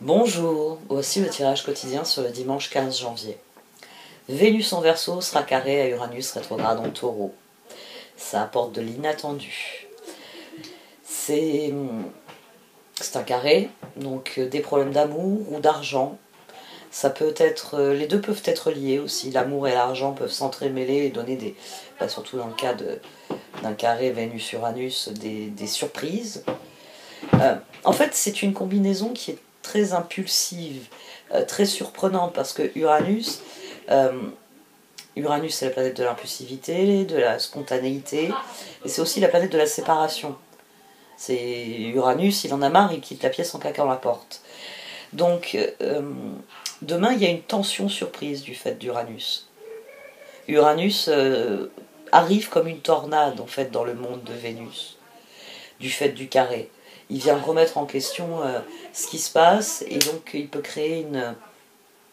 Bonjour, voici le tirage quotidien sur le dimanche 15 janvier. Vénus en Verseau sera carré à Uranus rétrograde en Taureau. Ça apporte de l'inattendu. C'est un carré, donc des problèmes d'amour ou d'argent. Ça peut être, les deux peuvent être liés aussi. L'amour et l'argent peuvent s'entremêler et donner surtout dans le cas d'un carré Vénus-Uranus, des surprises. En fait, c'est une combinaison qui est très impulsive, très surprenante, parce que Uranus, c'est la planète de l'impulsivité, de la spontanéité, et c'est aussi la planète de la séparation. C'est Uranus, il en a marre, il quitte la pièce en claquant la porte. Donc, demain, il y a une tension surprise du fait d'Uranus. Uranus arrive comme une tornade, en fait, dans le monde de Vénus, du fait du carré. Il vient remettre en question ce qui se passe, et donc il peut créer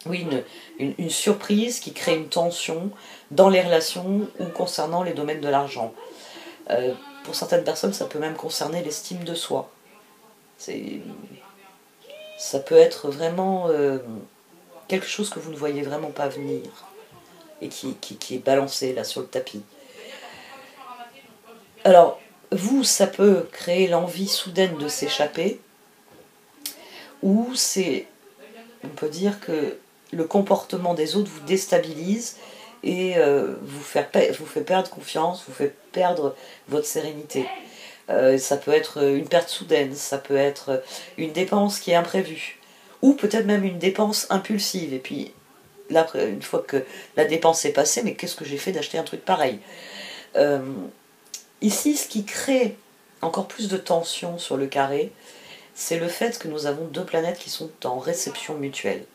une surprise qui crée une tension dans les relations ou concernant les domaines de l'argent. Pour certaines personnes, ça peut même concerner l'estime de soi. Ça peut être vraiment quelque chose que vous ne voyez vraiment pas venir et qui est balancé là sur le tapis. Alors, vous, ça peut créer l'envie soudaine de s'échapper, ou on peut dire que le comportement des autres vous déstabilise et vous fait perdre confiance, vous fait perdre votre sérénité. Ça peut être une perte soudaine, ça peut être une dépense qui est imprévue, ou peut-être même une dépense impulsive. Et puis, là, une fois que la dépense est passée, mais qu'est-ce que j'ai fait d'acheter un truc pareil ? Ici, ce qui crée encore plus de tension sur le carré, c'est le fait que nous avons deux planètes qui sont en réception mutuelle.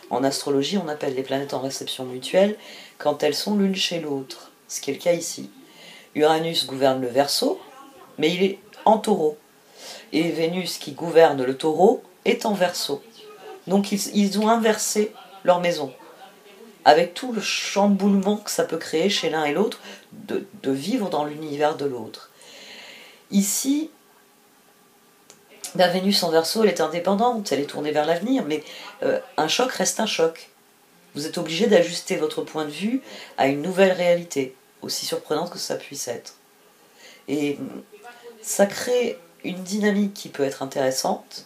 En astrologie, on appelle les planètes en réception mutuelle quand elles sont l'une chez l'autre, ce qui est le cas ici. Uranus gouverne le Verseau, mais il est en Taureau. Et Vénus, qui gouverne le Taureau, est en Verseau. Donc ils ont inversé leur maison, avec tout le chamboulement que ça peut créer chez l'un et l'autre, de vivre dans l'univers de l'autre. Ici, la Vénus en Verseau, elle est indépendante, elle est tournée vers l'avenir, mais un choc reste un choc. Vous êtes obligé d'ajuster votre point de vue à une nouvelle réalité, aussi surprenante que ça puisse être. Et ça crée une dynamique qui peut être intéressante,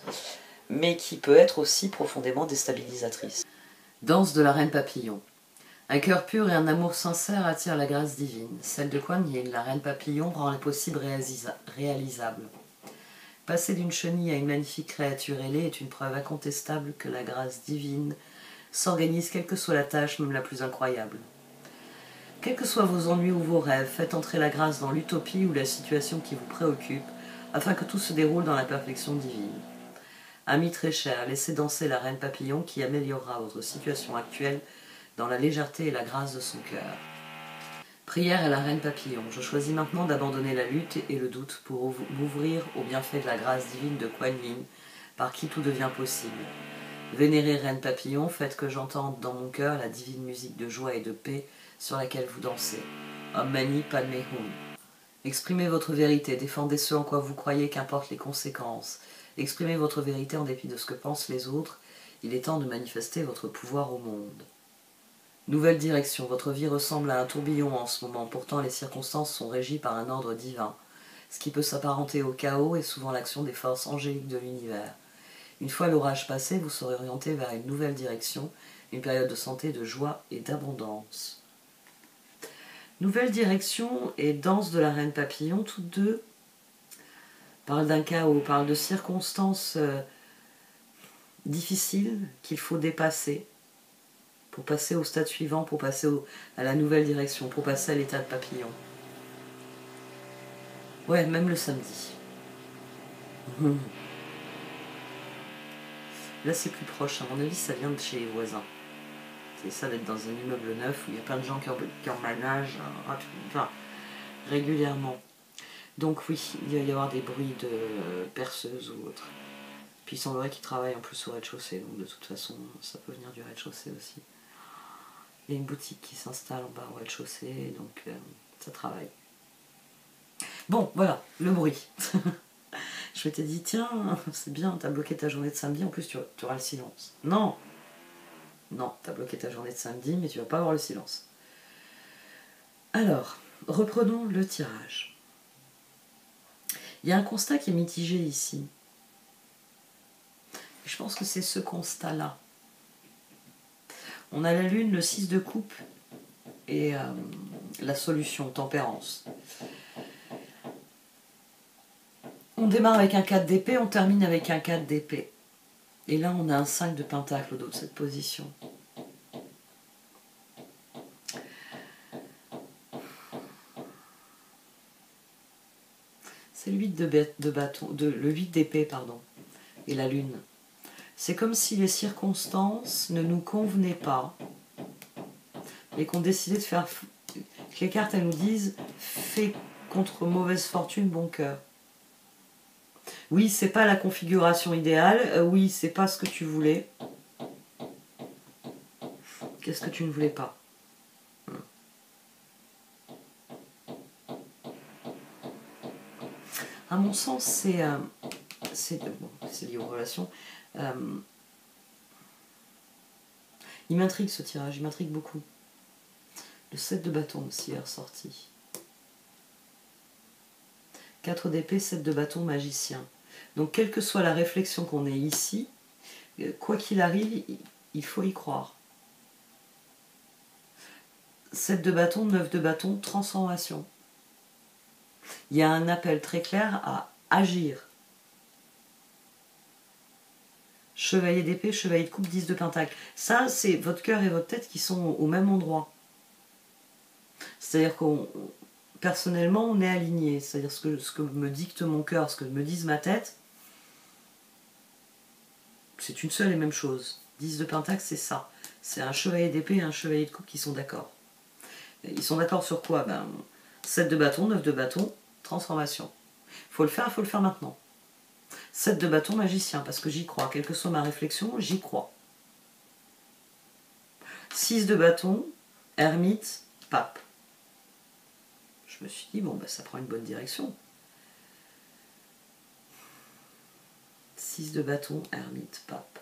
mais qui peut être aussi profondément déstabilisatrice. Danse de la reine papillon. Un cœur pur et un amour sincère attirent la grâce divine. Celle de Kuan Yin, la reine papillon, rend l'impossible réalisable. Passer d'une chenille à une magnifique créature ailée est une preuve incontestable que la grâce divine s'organise quelle que soit la tâche, même la plus incroyable. Quels que soient vos ennuis ou vos rêves, faites entrer la grâce dans l'utopie ou la situation qui vous préoccupe, afin que tout se déroule dans la perfection divine. Amis très chers, laissez danser la reine papillon qui améliorera votre situation actuelle dans la légèreté et la grâce de son cœur. Prière à la reine papillon. Je choisis maintenant d'abandonner la lutte et le doute pour m'ouvrir au bienfait de la grâce divine de Kuan Yin, par qui tout devient possible. Vénérée reine papillon, faites que j'entende dans mon cœur la divine musique de joie et de paix sur laquelle vous dansez. Om Mani Padme Hum. Exprimez votre vérité, défendez ce en quoi vous croyez, qu'importe les conséquences. Exprimez votre vérité en dépit de ce que pensent les autres. Il est temps de manifester votre pouvoir au monde. Nouvelle direction. Votre vie ressemble à un tourbillon en ce moment. Pourtant, les circonstances sont régies par un ordre divin. Ce qui peut s'apparenter au chaos est souvent l'action des forces angéliques de l'univers. Une fois l'orage passé, vous serez orienté vers une nouvelle direction, une période de santé, de joie et d'abondance. Nouvelle direction et danse de la reine papillon, toutes deux parlent d'un chaos, parlent de circonstances difficiles qu'il faut dépasser pour passer au stade suivant, pour passer à la nouvelle direction, pour passer à l'état de papillon. Ouais, même le samedi. Là, c'est plus proche. À mon avis, ça vient de chez les voisins. C'est ça d'être dans un immeuble neuf où il y a plein de gens qui emménagent régulièrement. Donc oui, il va y avoir des bruits de perceuses ou autre. Puis il semblerait qu'ils travaillent en plus au rez-de-chaussée, donc de toute façon, ça peut venir du rez-de-chaussée aussi. Il y a une boutique qui s'installe en bas au rez-de-chaussée, donc ça travaille. Bon, voilà, le bruit. Je m'étais dit, tiens, c'est bien, t'as bloqué ta journée de samedi, en plus tu auras le silence. Non, non, t'as bloqué ta journée de samedi, mais tu vas pas avoir le silence. Alors, reprenons le tirage. Il y a un constat qui est mitigé ici. Je pense que c'est ce constat-là. On a la lune, le 6 de coupe et la solution, tempérance. On démarre avec un 4 d'épée, on termine avec un 4 d'épée. Et là, on a un 5 de pentacle au dos de cette position. C'est le 8 de bâton, le 8 d'épée, pardon, et la lune. C'est comme si les circonstances ne nous convenaient pas et qu'on décidait de faire... Que les cartes, elles nous disent « fais contre mauvaise fortune, bon cœur ». Oui, c'est pas la configuration idéale, oui, c'est pas ce que tu voulais. Qu'est-ce que tu ne voulais pas? À mon sens, c'est lié aux relations. Il m'intrigue ce tirage, il m'intrigue beaucoup. Le 7 de bâton aussi est ressorti. 4 d'épée, 7 de bâton, magicien. Donc quelle que soit la réflexion qu'on ait ici, quoi qu'il arrive, il faut y croire. 7 de bâton, 9 de bâton, transformation. Il y a un appel très clair à agir. Chevalier d'épée, chevalier de coupe, 10 de pentacle. Ça, c'est votre cœur et votre tête qui sont au même endroit. C'est-à-dire qu'on, personnellement, on est alignés. C'est-à-dire ce que me dicte mon cœur, ce que me dise ma tête, c'est une seule et même chose. 10 de pentacle, c'est ça. C'est un chevalier d'épée et un chevalier de coupe qui sont d'accord. Ils sont d'accord sur quoi? 7 de bâton, 9 de bâton, transformation. Faut le faire maintenant. 7 de bâton, magicien, parce que j'y crois. Quelle que soit ma réflexion, j'y crois. 6 de bâton, ermite, pape. Je me suis dit, bon, ça prend une bonne direction. 6 de bâton, ermite, pape.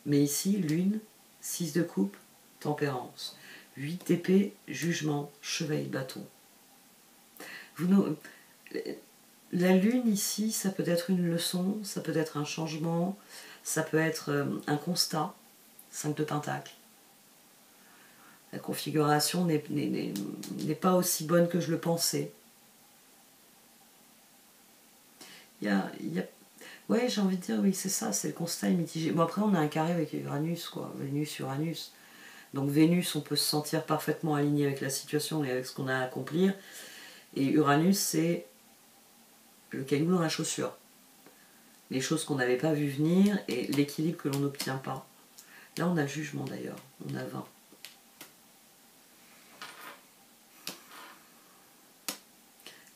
Mais ici, lune, 6 de coupe, tempérance. 8 d'épée, jugement, chevalier de bâton. La lune ici, ça peut être une leçon, ça peut être un changement, ça peut être un constat. 5 de pentacle. La configuration n'est pas aussi bonne que je le pensais. Ouais, j'ai envie de dire, oui, c'est ça, c'est le constat est mitigé. Bon, après, on a un carré avec Uranus, quoi. Vénus, Uranus. Donc, Vénus, on peut se sentir parfaitement aligné avec la situation et avec ce qu'on a à accomplir. Et Uranus, c'est le caillou dans la chaussure. Les choses qu'on n'avait pas vues venir et l'équilibre que l'on n'obtient pas. Là, on a le jugement, d'ailleurs. On a 20.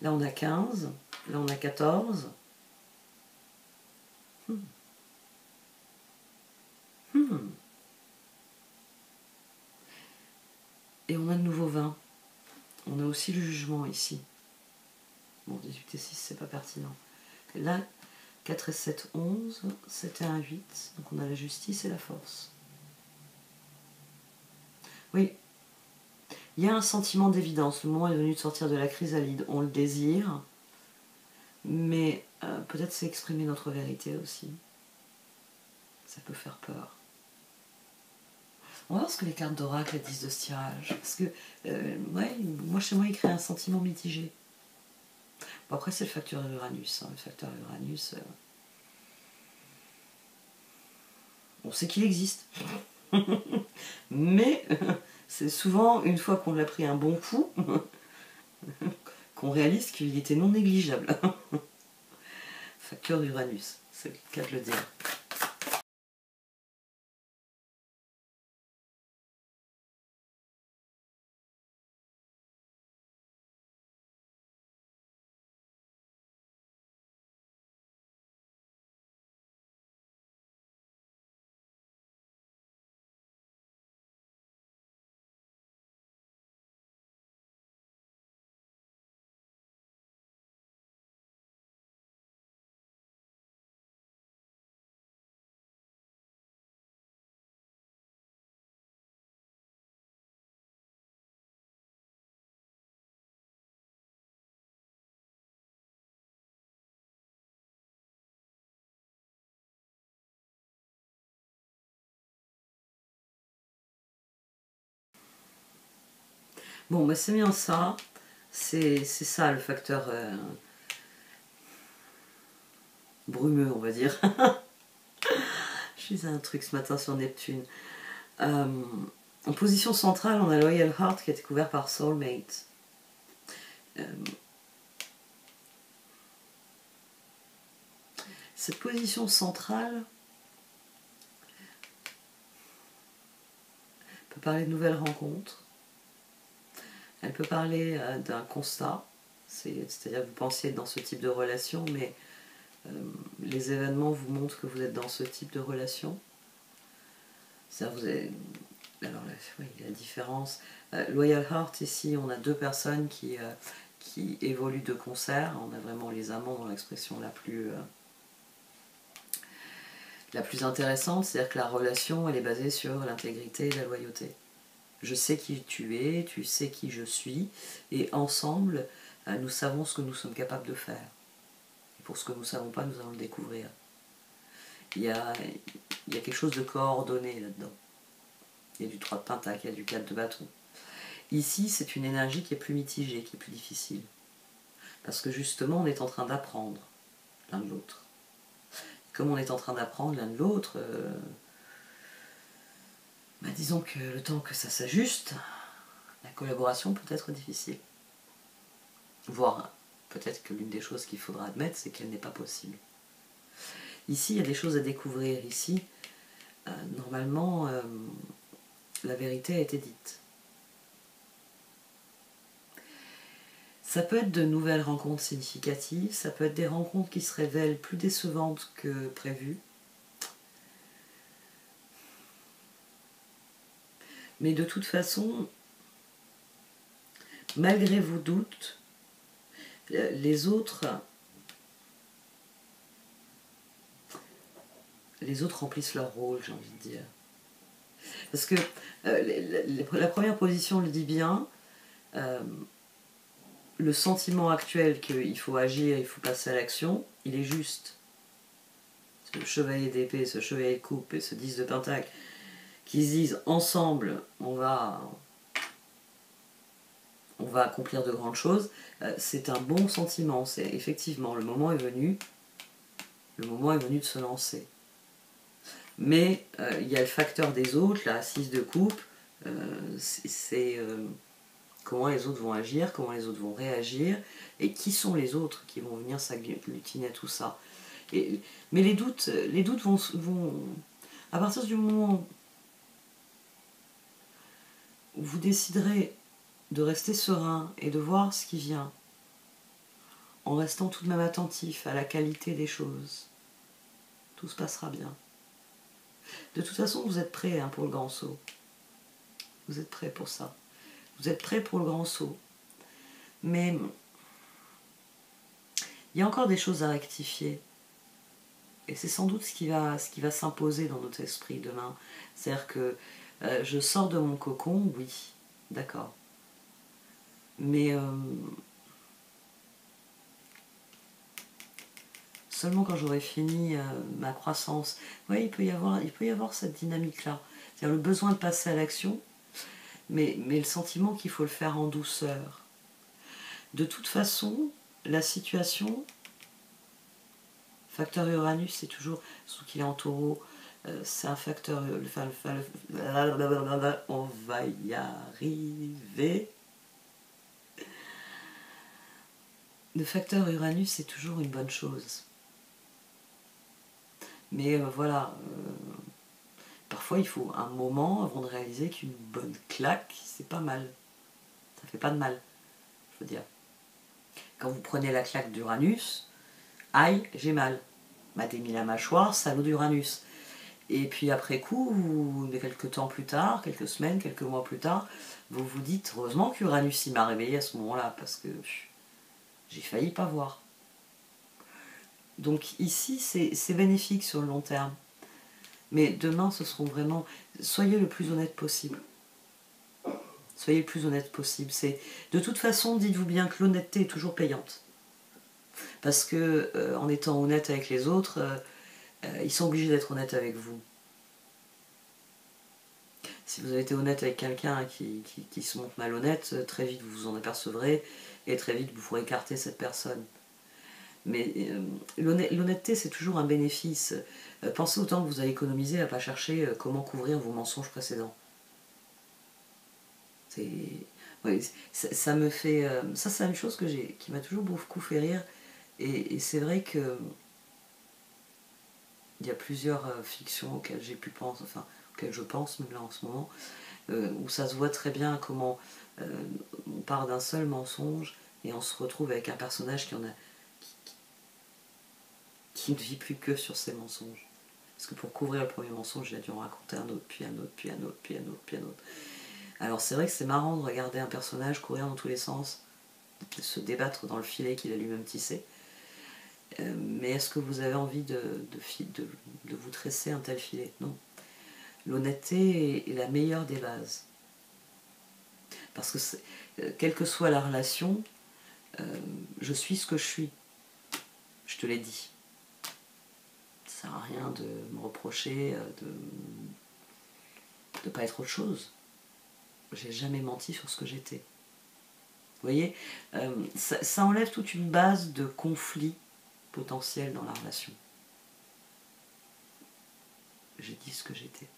Là, on a 15. Là, on a 14. Et on a de nouveau 20. On a aussi le jugement ici. Bon, 18 et 6, c'est pas pertinent. Et là, 4 et 7, 11. 7 et 1, 8. Donc on a la justice et la force. Oui. Il y a un sentiment d'évidence. Le moment est venu de sortir de la chrysalide. On le désire. Mais peut-être c'est exprimer notre vérité aussi. Ça peut faire peur. On va voir ce que les cartes d'oracle disent de ce tirage. Parce que, ouais, moi, chez moi, il crée un sentiment mitigé. Bon, après, c'est le facteur Uranus. Hein. Le facteur Uranus, on sait qu'il existe. Mais c'est souvent, une fois qu'on l'a pris un bon coup, qu'on réalise qu'il était non négligeable. Facteur Uranus, c'est le cas de le dire. Bon, bah c'est bien ça. C'est ça le facteur brumeux, on va dire. Je lisais un truc ce matin sur Neptune. En position centrale, on a Loyal Heart qui a été couvert par Soulmate. Cette position centrale peut parler de nouvelles rencontres. Elle peut parler d'un constat. C'est-à-dire que vous pensiez être dans ce type de relation, mais les événements vous montrent que vous êtes dans ce type de relation. C'est-à-dire vous avez... Alors là, oui, la différence. Loyal Heart, ici, on a deux personnes qui évoluent de concert. On a vraiment les amants dans l'expression la plus intéressante. C'est-à-dire que la relation, elle est basée sur l'intégrité et la loyauté. Je sais qui tu es, tu sais qui je suis, et ensemble, nous savons ce que nous sommes capables de faire. Et pour ce que nous ne savons pas, nous allons le découvrir. Il y a quelque chose de coordonné là-dedans. Il y a du 3 de pentacle, il y a du 4 de bâton. Ici, c'est une énergie qui est plus mitigée, qui est plus difficile. Parce que justement, on est en train d'apprendre l'un de l'autre. Comme on est en train d'apprendre l'un de l'autre, disons que le temps que ça s'ajuste, la collaboration peut être difficile. Voire, peut-être que l'une des choses qu'il faudra admettre, c'est qu'elle n'est pas possible. Ici, il y a des choses à découvrir. Ici, normalement, la vérité a été dite. Ça peut être de nouvelles rencontres significatives, ça peut être des rencontres qui se révèlent plus décevantes que prévues. Mais de toute façon, malgré vos doutes, les autres remplissent leur rôle, j'ai envie de dire. Parce que la première position le dit bien, le sentiment actuel qu'il faut agir, il faut passer à l'action, il est juste. Ce chevalier d'épée, ce chevalier de coupe et ce 10 de pentacle, qui se disent ensemble, on va accomplir de grandes choses, c'est un bon sentiment. C'est effectivement, le moment est venu de se lancer. Mais il y a le facteur des autres, la 6 de coupe, c'est comment les autres vont agir, comment les autres vont réagir, et qui sont les autres qui vont venir s'agglutiner à tout ça. Mais les doutes vont à partir du moment où vous déciderez de rester serein et de voir ce qui vient, en restant tout de même attentif à la qualité des choses, tout se passera bien. De toute façon, vous êtes prêts pour le grand saut. Vous êtes prêts pour ça. Vous êtes prêts pour le grand saut. Mais il y a encore des choses à rectifier. Et c'est sans doute ce qui va s'imposer dans notre esprit demain. C'est-à-dire que je sors de mon cocon, oui, d'accord. Mais seulement quand j'aurai fini ma croissance. Oui, il peut y avoir cette dynamique-là. C'est-à-dire le besoin de passer à l'action, mais le sentiment qu'il faut le faire en douceur. De toute façon, la situation, facteur Uranus, c'est toujours, surtout qu'il est en taureau, c'est un facteur, on va y arriver. Le facteur Uranus, c'est toujours une bonne chose. Mais voilà, parfois il faut un moment avant de réaliser qu'une bonne claque, c'est pas mal. Ça fait pas de mal, je veux dire. Quand vous prenez la claque d'Uranus, aïe, j'ai mal. M'as-tu mis la mâchoire, salaud d'Uranus. Et puis après coup, quelques temps plus tard, quelques semaines, quelques mois plus tard, vous vous dites, heureusement qu'Uranus il m'a réveillé à ce moment-là, parce que j'ai failli pas voir. Donc ici, c'est bénéfique sur le long terme. Mais demain, ce seront vraiment... Soyez le plus honnête possible. Soyez le plus honnête possible. De toute façon, dites-vous bien que l'honnêteté est toujours payante. Parce que en étant honnête avec les autres, ils sont obligés d'être honnêtes avec vous. Si vous avez été honnête avec quelqu'un qui se montre malhonnête, très vite vous vous en apercevrez et très vite vous pourrez écarter cette personne. Mais l'honnêteté, c'est toujours un bénéfice. Pensez au temps que vous allez économiser à ne pas chercher comment couvrir vos mensonges précédents. Oui, ça me fait... ça, c'est une chose qui m'a toujours beaucoup fait rire. Et c'est vrai que il y a plusieurs fictions auxquelles j'ai pu penser, enfin, auxquelles je pense même là en ce moment, où ça se voit très bien comment on part d'un seul mensonge et on se retrouve avec un personnage qui ne vit plus que sur ses mensonges. Parce que pour couvrir le premier mensonge, il a dû en raconter un autre, puis un autre, puis un autre, puis un autre, puis un autre. Alors c'est vrai que c'est marrant de regarder un personnage courir dans tous les sens, de se débattre dans le filet qu'il a lui-même tissé. Mais est-ce que vous avez envie de vous tresser un tel filet? Non. L'honnêteté est la meilleure des bases. Parce que quelle que soit la relation, je suis ce que je suis. Je te l'ai dit. Ça sert à rien de me reprocher de ne pas être autre chose. J'ai jamais menti sur ce que j'étais. Vous voyez, ça enlève toute une base de conflit potentiel dans la relation. J'ai dit ce que j'étais.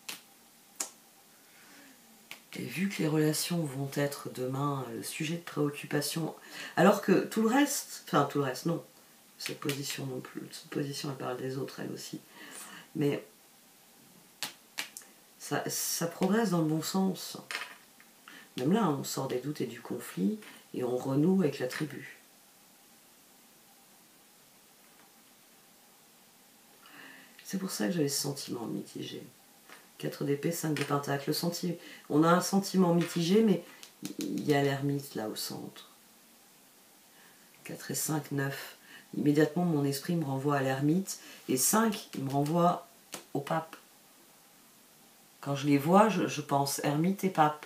Et vu que les relations vont être demain le sujet de préoccupation, alors que tout le reste, non, cette position non plus, cette position elle parle des autres elle aussi, mais ça progresse dans le bon sens. Même là, on sort des doutes et du conflit et on renoue avec la tribu. C'est pour ça que j'avais ce sentiment mitigé. 4 d'épée, 5 de pentacle. On a un sentiment mitigé, mais il y a l'ermite là au centre. 4 et 5, 9. Immédiatement, mon esprit me renvoie à l'ermite. Et 5, il me renvoie au pape. Quand je les vois, je pense ermite et pape.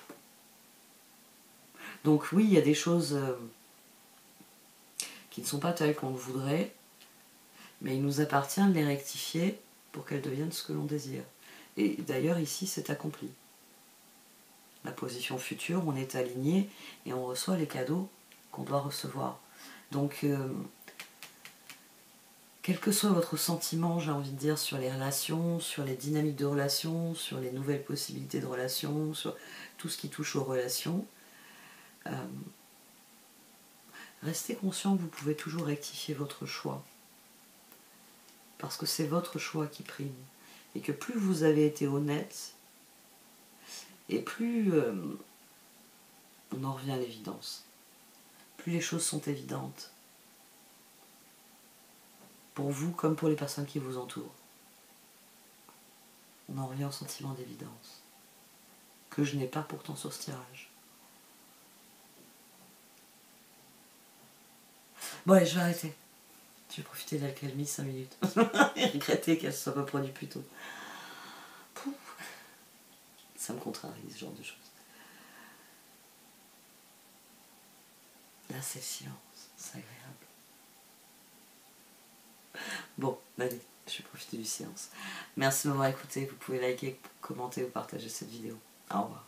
Donc oui, il y a des choses qui ne sont pas telles qu'on le voudrait, mais il nous appartient de les rectifier pour qu'elles deviennent ce que l'on désire. Et d'ailleurs, ici, c'est accompli. La position future, on est aligné et on reçoit les cadeaux qu'on doit recevoir. Donc, quel que soit votre sentiment, j'ai envie de dire, sur les relations, sur les dynamiques de relations, sur les nouvelles possibilités de relations, sur tout ce qui touche aux relations, restez conscient que vous pouvez toujours rectifier votre choix. Parce que c'est votre choix qui prime. Et que plus vous avez été honnête, et plus on en revient à l'évidence. Plus les choses sont évidentes. Pour vous comme pour les personnes qui vous entourent. On en revient au sentiment d'évidence. Que je n'ai pas pourtant sur ce tirage. Bon allez, je vais arrêter. Je vais profiter de l'alcalmie 5 minutes. Et regretter qu'elle ne soit pas produite plus tôt. Pouf. Ça me contrarie, ce genre de choses. Là, c'est le silence. C'est agréable. Bon, allez, je vais profiter du silence. Merci de m'avoir écouté. Vous pouvez liker, commenter ou partager cette vidéo. Au revoir.